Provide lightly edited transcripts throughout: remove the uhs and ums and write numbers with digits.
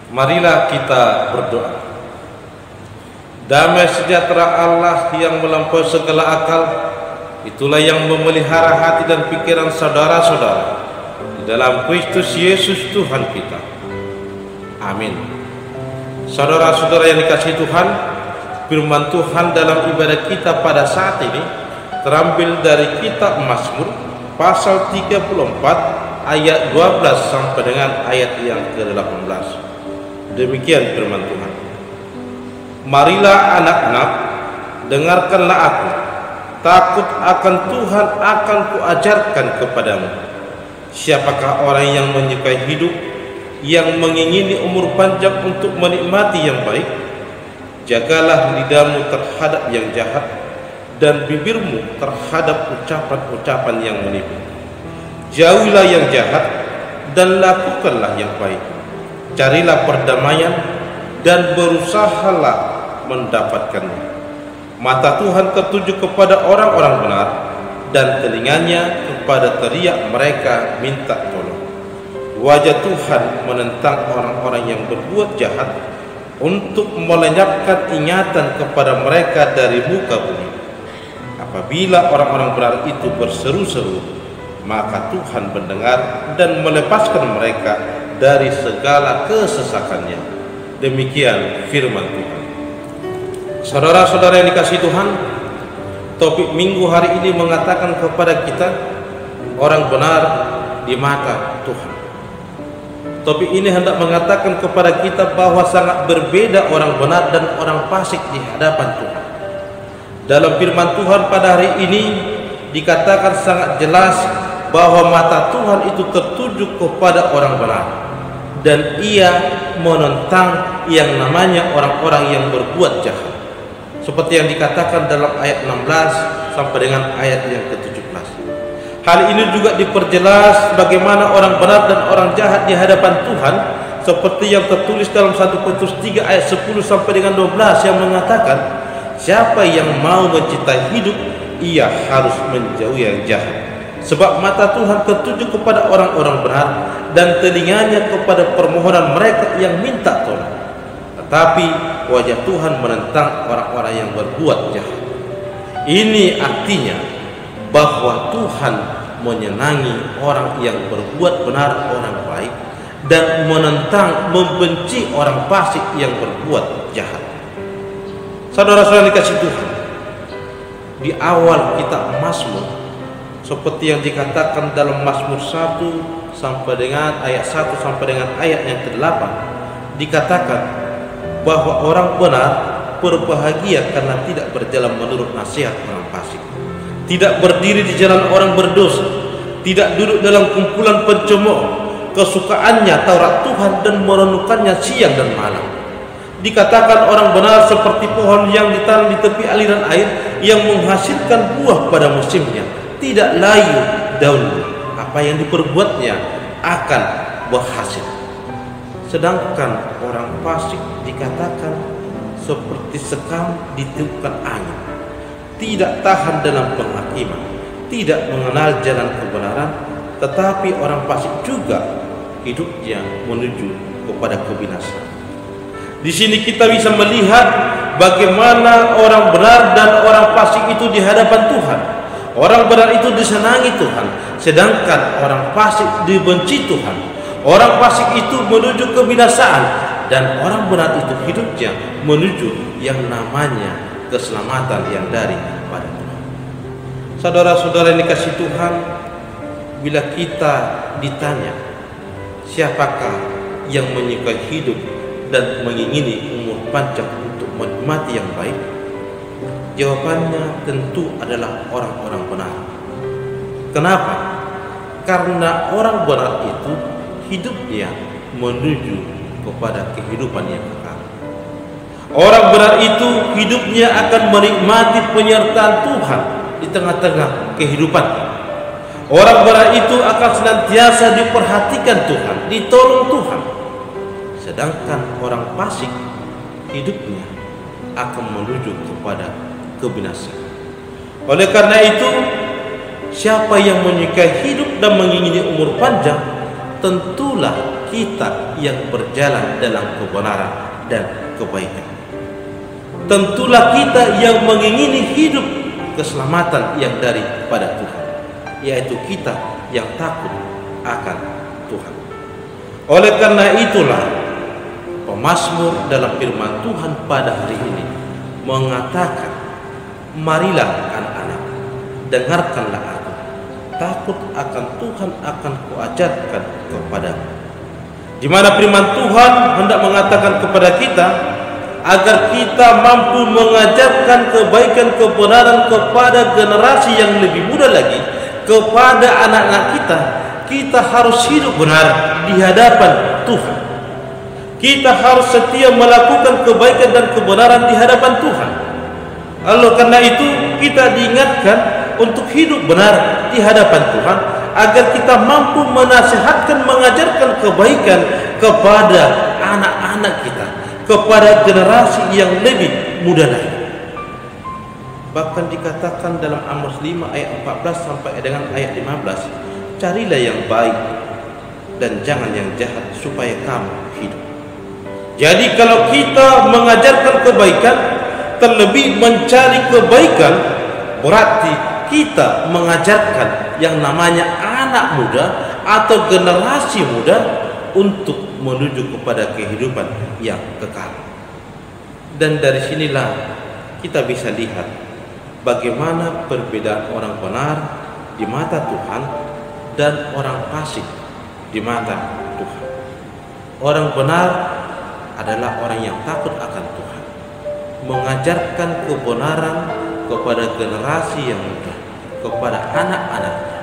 Marilah kita berdoa. Damai sejahtera Allah yang melampaui segala akal, itulah yang memelihara hati dan pikiran saudara-saudara di dalam Kristus Yesus Tuhan kita. Amin. Saudara-saudara yang dikasihi Tuhan, firman Tuhan dalam ibadah kita pada saat ini terambil dari kitab Mazmur pasal 34 ayat 12 sampai dengan ayat yang ke-18. Demikian firman Tuhan. Marilah anak-anak, dengarkanlah aku. Takut akan Tuhan akan kuajarkan kepadamu. Siapakah orang yang menyukai hidup, yang mengingini umur panjang untuk menikmati yang baik? Jagalah lidahmu terhadap yang jahat, dan bibirmu terhadap ucapan-ucapan yang menipu. Jauhilah yang jahat, dan lakukanlah yang baik. Carilah perdamaian, dan berusahalah mendapatkannya. Mata Tuhan tertuju kepada orang-orang benar, dan telinganya kepada teriak mereka minta tolong. Wajah Tuhan menentang orang-orang yang berbuat jahat, untuk melenyapkan ingatan kepada mereka dari muka bumi. Apabila orang-orang benar itu berseru-seru, maka Tuhan mendengar dan melepaskan mereka dari segala kesesakannya. Demikian firman Tuhan. Saudara-saudara yang dikasihi Tuhan, topik minggu hari ini mengatakan kepada kita orang benar di mata Tuhan. Topik ini hendak mengatakan kepada kita bahwa sangat berbeda orang benar dan orang fasik di hadapan Tuhan. Dalam firman Tuhan pada hari ini dikatakan sangat jelas bahwa mata Tuhan itu tertuju kepada orang benar, dan ia menentang yang namanya orang-orang yang berbuat jahat, seperti yang dikatakan dalam ayat 16 sampai dengan ayat yang ke-17. Hal ini juga diperjelas bagaimana orang benar dan orang jahat di hadapan Tuhan, seperti yang tertulis dalam 1 Petrus 3 ayat 10 sampai dengan 12 yang mengatakan, siapa yang mau mencintai hidup, ia harus menjauhi yang jahat. Sebab mata Tuhan tertuju kepada orang-orang benar, dan telinganya kepada permohonan mereka yang minta tolong. Tetapi wajah Tuhan menentang orang-orang yang berbuat jahat. Ini artinya bahwa Tuhan menyenangi orang yang berbuat benar, orang baik, dan menentang, membenci orang fasik yang berbuat jahat. Saudara-saudara dikasihi Tuhan, di awal kitab Mazmur, seperti yang dikatakan dalam Mazmur 1 sampai dengan ayat 1 sampai dengan ayat yang ke-8, dikatakan bahwa orang benar berbahagia karena tidak berjalan menurut nasihat orang fasik, tidak berdiri di jalan orang berdosa, tidak duduk dalam kumpulan pencemooh. Kesukaannya Taurat Tuhan dan merenungkannya siang dan malam. Dikatakan orang benar seperti pohon yang ditanam di tepi aliran air, yang menghasilkan buah pada musimnya, tidak layu daunnya, apa yang diperbuatnya akan berhasil. Sedangkan orang fasik dikatakan seperti sekam ditiupkan angin, tidak tahan dalam penghakiman, tidak mengenal jalan kebenaran, tetapi orang fasik juga hidupnya menuju kepada kebinasaan. Di sini kita bisa melihat bagaimana orang benar dan orang fasik itu di hadapan Tuhan. Orang benar itu disenangi Tuhan, sedangkan orang fasik dibenci Tuhan. Orang fasik itu menuju kebinasaan, dan orang benar itu hidupnya menuju yang namanya keselamatan yang daripada Tuhan. Saudara-saudara yang dikasihi Tuhan, bila kita ditanya siapakah yang menyukai hidup dan mengingini umur panjang untuk menikmati yang baik, jawabannya tentu adalah orang-orang benar. Kenapa? Karena orang benar itu hidupnya menuju kepada kehidupan yang kekal. Orang benar itu hidupnya akan menikmati penyertaan Tuhan di tengah-tengah kehidupannya. Orang benar itu akan senantiasa diperhatikan Tuhan, ditolong Tuhan. Sedangkan orang fasik hidupnya akan menuju kepada kebinasaan. Oleh karena itu, siapa yang menyukai hidup dan mengingini umur panjang, tentulah kita yang berjalan dalam kebenaran dan kebaikan. Tentulah kita yang mengingini hidup keselamatan yang daripada Tuhan, yaitu kita yang takut akan Tuhan. Oleh karena itulah pemazmur dalam firman Tuhan pada hari ini mengatakan, marilah anak-anak, dengarkanlah aku, takut akan Tuhan akan kuajarkan kepadamu. Di mana firman Tuhan hendak mengatakan kepada kita agar kita mampu mengajarkan kebaikan kebenaran kepada generasi yang lebih muda lagi, kepada anak-anak kita. Kita harus hidup benar di hadapan Tuhan. Kita harus setia melakukan kebaikan dan kebenaran di hadapan Tuhan. Lalu karena itu kita diingatkan untuk hidup benar di hadapan Tuhan, agar kita mampu menasihatkan, mengajarkan kebaikan kepada anak-anak kita, kepada generasi yang lebih muda lagi. Bahkan dikatakan dalam Amós 5 ayat 14 sampai dengan ayat 15, carilah yang baik dan jangan yang jahat supaya kamu hidup. Jadi kalau kita mengajarkan kebaikan, terlebih mencari kebaikan, berarti kita mengajarkan yang namanya anak muda atau generasi muda untuk menuju kepada kehidupan yang kekal. Dan dari sinilah kita bisa lihat bagaimana perbedaan orang benar di mata Tuhan dan orang fasik di mata Tuhan. Orang benar adalah orang yang takut akan Tuhan, mengajarkan kebenaran kepada generasi yang muda, kepada anak-anaknya.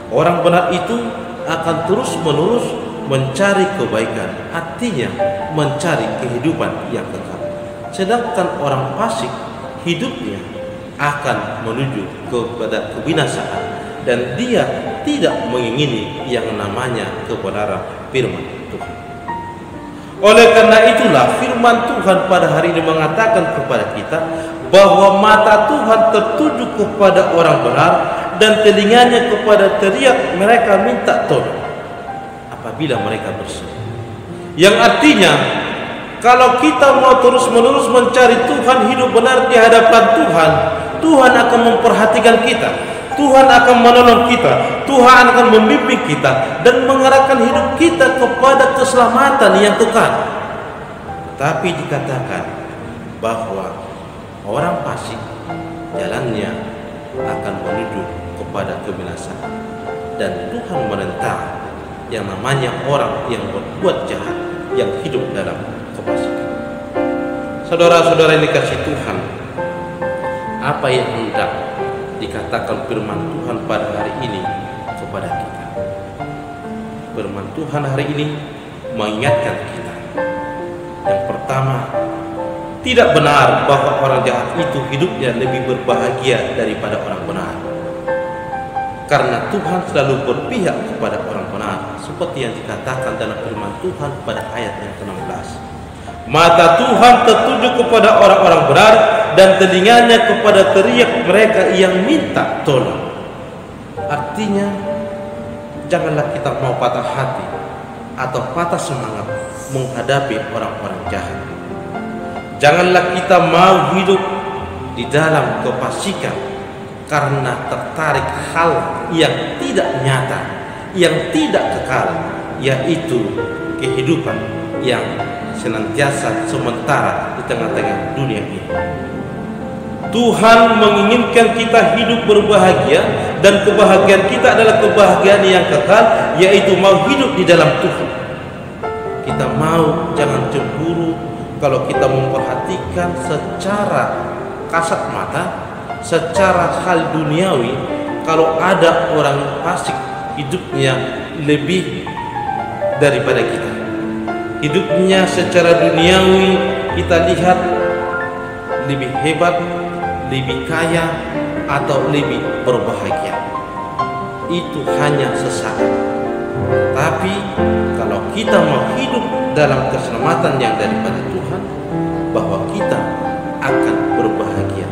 Orang benar itu akan terus-menerus mencari kebaikan, artinya mencari kehidupan yang kekal. Sedangkan orang fasik hidupnya akan menuju kepada kebinasaan, dan dia tidak mengingini yang namanya kebenaran firman Tuhan. Oleh karena itulah firman Tuhan pada hari ini mengatakan kepada kita bahwa mata Tuhan tertuju kepada orang benar dan telinganya kepada teriak mereka minta tolong apabila mereka berseru. Yang artinya kalau kita mau terus-menerus mencari Tuhan, hidup benar di hadapan Tuhan, Tuhan akan memperhatikan kita, Tuhan akan menolong kita, Tuhan akan membimbing kita dan mengarahkan hidup kita kepada keselamatan yang kekal. Tapi dikatakan bahwa orang fasik jalannya akan menuju kepada kebinasaan, dan Tuhan menentang yang namanya orang yang berbuat jahat, yang hidup dalam kefasikan. Saudara-saudara yang dikasihi Tuhan, apa yang hendak dikatakan firman Tuhan pada hari ini kepada kita? Firman Tuhan hari ini mengingatkan kita, yang pertama, tidak benar bahwa orang jahat itu hidupnya lebih berbahagia daripada orang benar, karena Tuhan selalu berpihak kepada orang benar, seperti yang dikatakan dalam firman Tuhan pada ayat yang ke-16. Mata Tuhan tertuju kepada orang-orang benar dan telinganya kepada teriak mereka yang minta tolong. Artinya, janganlah kita mau patah hati atau patah semangat menghadapi orang-orang jahat. Janganlah kita mau hidup di dalam kefasikan karena tertarik hal yang tidak nyata, yang tidak kekal, yaitu kehidupan yang senantiasa sementara di tengah-tengah dunia ini. Tuhan menginginkan kita hidup berbahagia, dan kebahagiaan kita adalah kebahagiaan yang kekal, yaitu mau hidup di dalam Tuhan. Kita mau jangan cemburu kalau kita memperhatikan secara kasat mata, secara hal duniawi, kalau ada orang fasik hidupnya lebih daripada kita. Hidupnya secara duniawi kita lihat lebih hebat, lebih kaya, atau lebih berbahagia. Itu hanya sesaat. Tapi kalau kita mau hidup dalam keselamatan yang daripada Tuhan, bahwa kita akan berbahagia.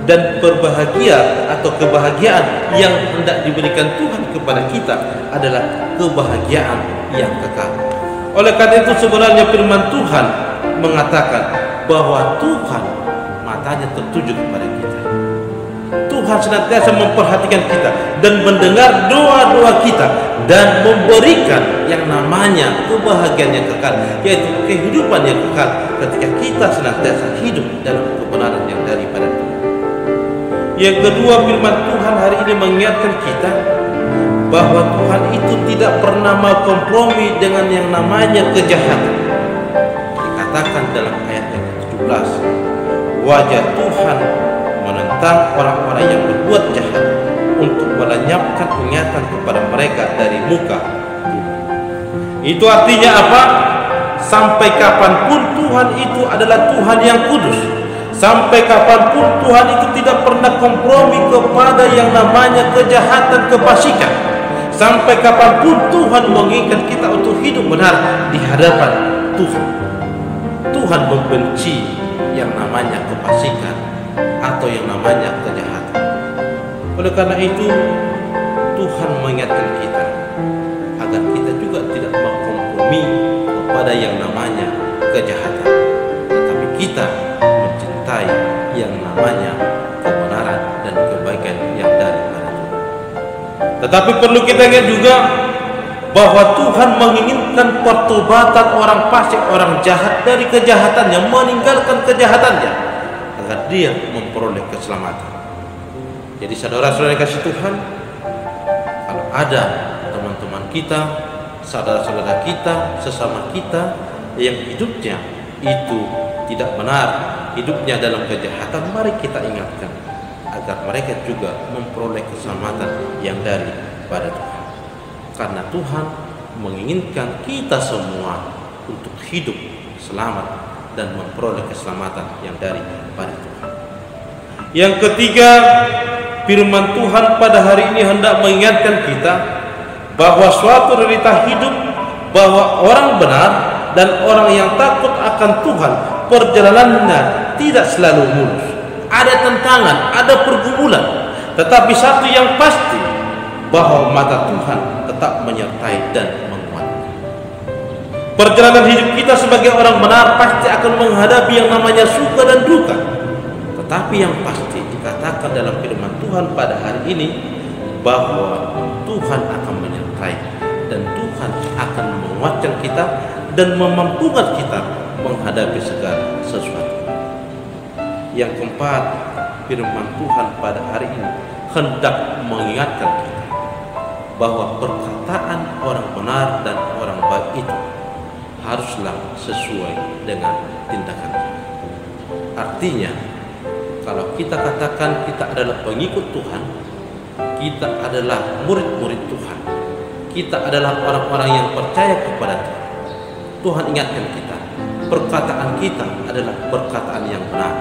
Dan berbahagia atau kebahagiaan yang hendak diberikan Tuhan kepada kita adalah kebahagiaan yang kekal. Oleh karena itu sebenarnya firman Tuhan mengatakan bahwa Tuhan matanya tertuju kepada kita. Tuhan senantiasa memperhatikan kita dan mendengar doa-doa kita dan memberikan yang namanya kebahagiaan yang kekal, yaitu kehidupan yang kekal ketika kita senantiasa hidup dalam kebenaran yang daripada Tuhan. Yang kedua, firman Tuhan hari ini mengingatkan kita bahwa Tuhan itu tidak pernah mau kompromi dengan yang namanya kejahatan. Dikatakan dalam ayat yang ke-17, wajah Tuhan menentang orang-orang yang berbuat jahat untuk melenyapkan ingatan kepada mereka dari muka bumi. Itu artinya apa? Sampai kapanpun Tuhan itu adalah Tuhan yang kudus. Sampai kapanpun Tuhan itu tidak pernah kompromi kepada yang namanya kejahatan, kefasikan. Sampai kapanpun Tuhan menginginkan kita untuk hidup benar di hadapan Tuhan. Tuhan membenci yang namanya kefasikan atau yang namanya kejahatan. Oleh karena itu Tuhan mengingatkan kita agar kita juga tidak berkompromi kepada yang namanya kejahatan, tetapi kita mencintai yang namanya kebenaran dan kebaikan yang daripada Tuhan. Tetapi perlu kita ingat juga bahwa Tuhan menginginkan pertobatan orang fasik, orang jahat dari kejahatannya, meninggalkan kejahatannya agar dia memperoleh keselamatan. Jadi saudara-saudara yang kasih Tuhan, kalau ada teman-teman kita, saudara-saudara kita, sesama kita yang hidupnya itu tidak benar, hidupnya dalam kejahatan, mari kita ingatkan agar mereka juga memperoleh keselamatan yang daripada Tuhan. Karena Tuhan menginginkan kita semua untuk hidup selamat dan memperoleh keselamatan yang daripada Tuhan. Yang ketiga, firman Tuhan pada hari ini hendak mengingatkan kita bahwa suatu realita hidup bahwa orang benar dan orang yang takut akan Tuhan perjalanannya tidak selalu mulus. Ada tantangan, ada pergumulan, tetapi satu yang pasti bahwa mata Tuhan tetap menyertai dan menguatkan. Perjalanan hidup kita sebagai orang benar pasti akan menghadapi yang namanya suka dan duka. Tetapi yang pasti dikatakan dalam firman Tuhan pada hari ini bahwa Tuhan akan menyertai dan Tuhan akan menguatkan kita dan memampukan kita menghadapi segala sesuatu. Yang keempat, firman Tuhan pada hari ini hendak mengingatkan kita bahwa perkataan orang benar dan orang baik itu haruslah sesuai dengan tindakannya. Artinya, kalau kita katakan kita adalah pengikut Tuhan, kita adalah murid-murid Tuhan, kita adalah orang-orang yang percaya kepada Tuhan, Tuhan ingatkan kita, perkataan kita adalah perkataan yang benar,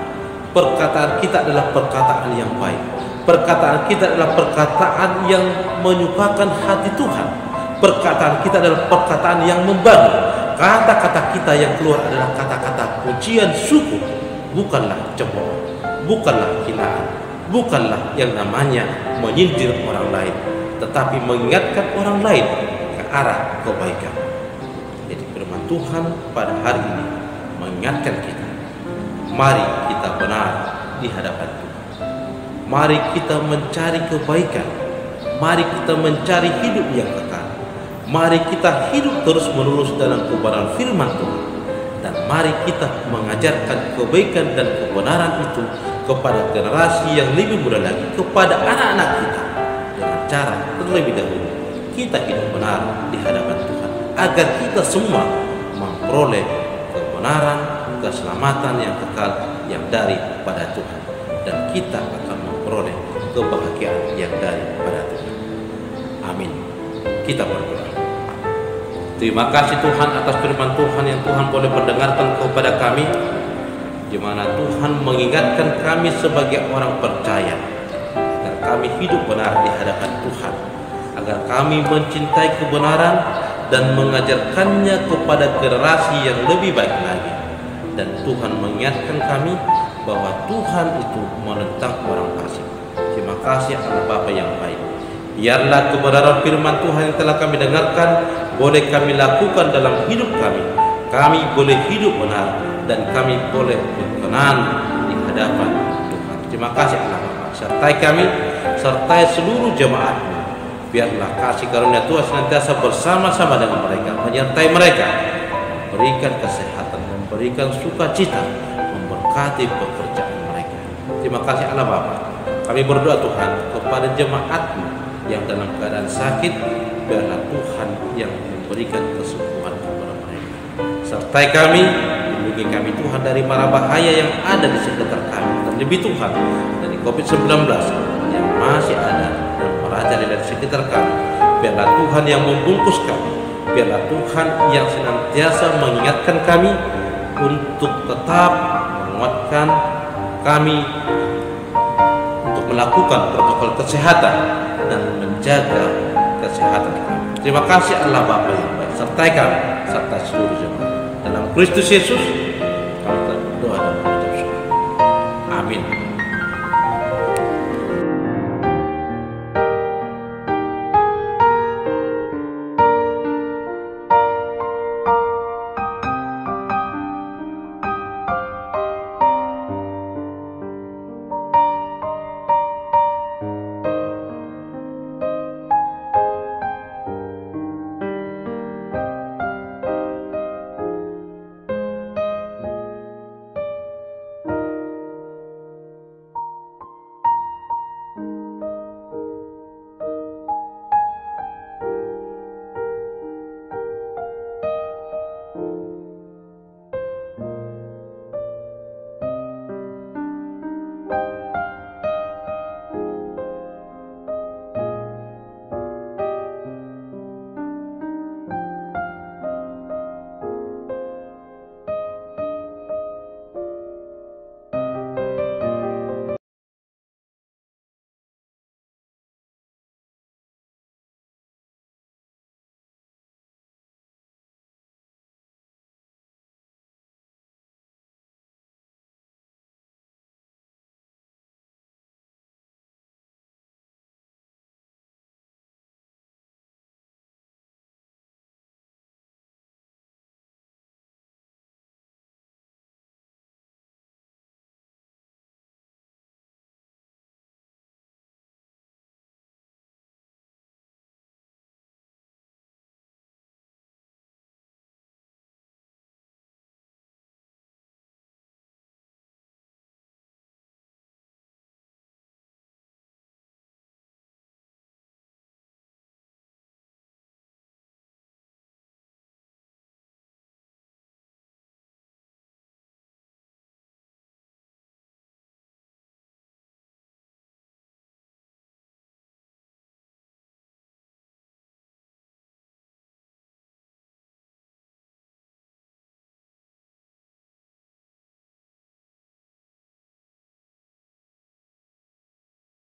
perkataan kita adalah perkataan yang baik, perkataan kita adalah perkataan yang menyukakan hati Tuhan, perkataan kita adalah perkataan yang membangun, kata-kata kita yang keluar adalah kata-kata pujian syukur, bukanlah cemooh, bukanlah hinaan, bukanlah yang namanya menyindir orang lain, tetapi mengingatkan orang lain ke arah kebaikan. Jadi firman Tuhan pada hari ini mengingatkan kita, mari kita benar di hadapan Tuhan. Mari kita mencari kebaikan. Mari kita mencari hidup yang kekal. Mari kita hidup terus-menerus dalam kebenaran firman Tuhan. Dan mari kita mengajarkan kebaikan dan kebenaran itu kepada generasi yang lebih muda lagi, kepada anak-anak kita, dengan cara terlebih dahulu kita hidup benar di hadapan Tuhan, agar kita semua memperoleh kebenaran, keselamatan yang kekal yang daripada Tuhan, dan kita akan memperoleh kebahagiaan yang daripada Tuhan. Amin. Kita berdoa. Terima kasih Tuhan atas firman Tuhan yang Tuhan boleh mendengarkan kepada kami, di mana Tuhan mengingatkan kami sebagai orang percaya agar kami hidup benar di hadapan Tuhan, agar kami mencintai kebenaran dan mengajarkannya kepada generasi yang lebih baik lagi. Dan Tuhan mengingatkan kami bahwa Tuhan itu menentang orang fasik. Terima kasih Allah Bapa yang baik. Biarlah kebenaran firman Tuhan yang telah kami dengarkan boleh kami lakukan dalam hidup kami. Kami boleh hidup benar dan kami boleh berkenan di hadapan Tuhan. Terima kasih Allah Bapa. Sertai kami, sertai seluruh jemaat-Mu. Biarlah kasih karunia Tuhan senantiasa bersama-sama dengan mereka, menyertai mereka, memberikan kesehatan, memberikan sukacita, memberkati pekerjaan mereka. Terima kasih Allah Bapa. Kami berdoa Tuhan kepada jemaat-Mu yang dalam keadaan sakit, biarlah Tuhan yang memberikan kesembuhan kepada mereka. Sertai kami, lindungi kami Tuhan dari mara bahaya yang ada di sekitar kami, dan lebih Tuhan dari COVID-19 yang masih ada dan merajalela di sekitar kami. Biarlah Tuhan yang membungkus kami, biarlah Tuhan yang senantiasa mengingatkan kami untuk tetap menguatkan kami untuk melakukan protokol kesehatan dan menjaga kesehatan kami. Terima kasih Allah Bapa yang baik. Sertai kami, serta seluruh jemaat. Dalam Kristus Yesus